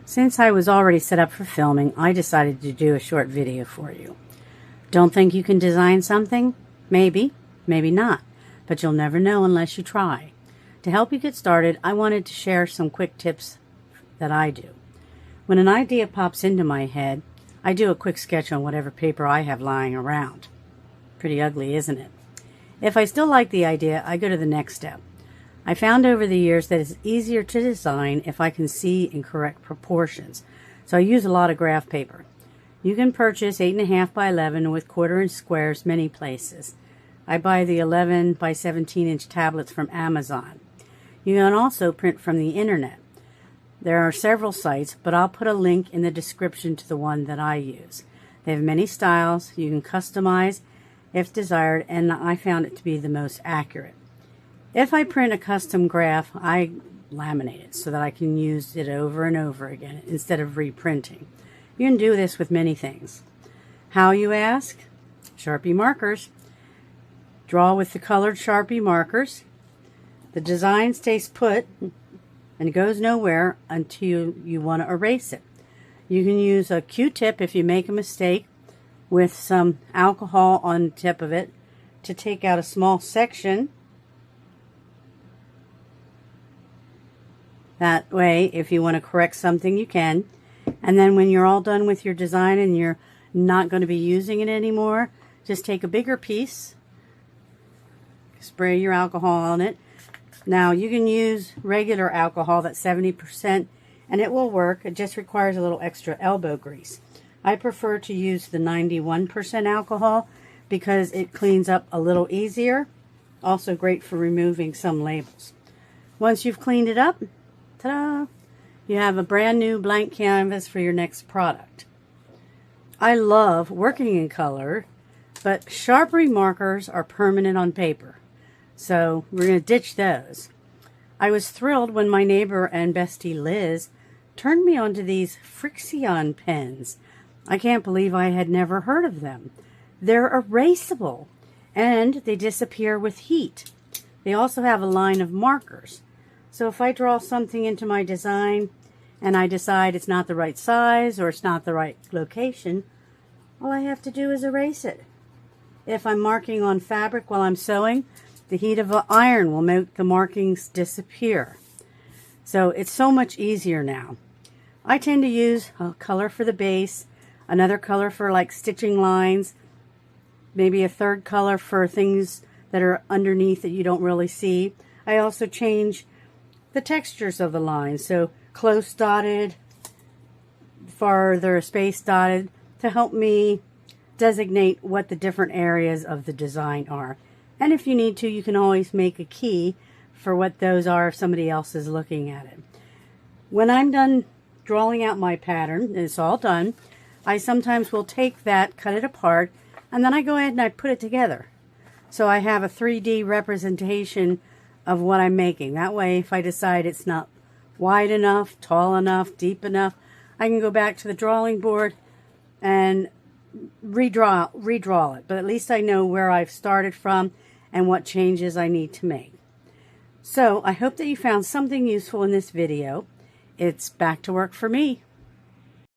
Since I was already set up for filming, I decided to do a short video for you. Don't think you can design something? Maybe, maybe not, but you'll never know unless you try. To help you get started, I wanted to share some quick tips that I do. When an idea pops into my head, I do a quick sketch on whatever paper I have lying around. Pretty ugly, isn't it? If I still like the idea, I go to the next step. I found over the years that it's easier to design if I can see in correct proportions, so I use a lot of graph paper. You can purchase 8.5 by 11 with 1/4-inch squares many places. I buy the 11 by 17-inch tablets from Amazon. You can also print from the internet. There are several sites, but I'll put a link in the description to the one that I use. They have many styles. You can customize if desired, and I found it to be the most accurate. If I print a custom graph, I laminate it so that I can use it over and over again instead of reprinting. You can do this with many things. How, you ask? Sharpie markers. Draw with the colored Sharpie markers. The design stays put and goes nowhere until you want to erase it. You can use a Q-tip if you make a mistake with some alcohol on the tip of it to take out a small section. That way, if you want to correct something, you can. And then when you're all done with your design and you're not going to be using it anymore, just take a bigger piece, spray your alcohol on it. Now, you can use regular alcohol that's 70%, and it will work. It just requires a little extra elbow grease. I prefer to use the 91% alcohol because it cleans up a little easier. Also great for removing some labels. Once you've cleaned it up, ta-da! You have a brand new blank canvas for your next product. I love working in color, but Sharpie markers are permanent on paper, so we're going to ditch those. I was thrilled when my neighbor and bestie Liz turned me onto these Frixion pens. I can't believe I had never heard of them. They're erasable, and they disappear with heat. They also have a line of markers. So if I draw something into my design and I decide it's not the right size or it's not the right location, all I have to do is erase it. If I'm marking on fabric while I'm sewing, the heat of an iron will make the markings disappear. So it's so much easier now. I tend to use a color for the base, another color for like stitching lines, maybe a third color for things that are underneath that you don't really see. I also change the textures of the lines, so close dotted, farther space dotted, to help me designate what the different areas of the design are. And if you need to, you can always make a key for what those are if somebody else is looking at it. When I'm done drawing out my pattern, and it's all done, I sometimes will take that, cut it apart, and then I go ahead and I put it together. So I have a 3D representation of what I'm making. That way, if I decide it's not wide enough, tall enough, deep enough, I can go back to the drawing board and redraw it. But at least I know where I've started from and what changes I need to make. So I hope that you found something useful in this video. It's back to work for me.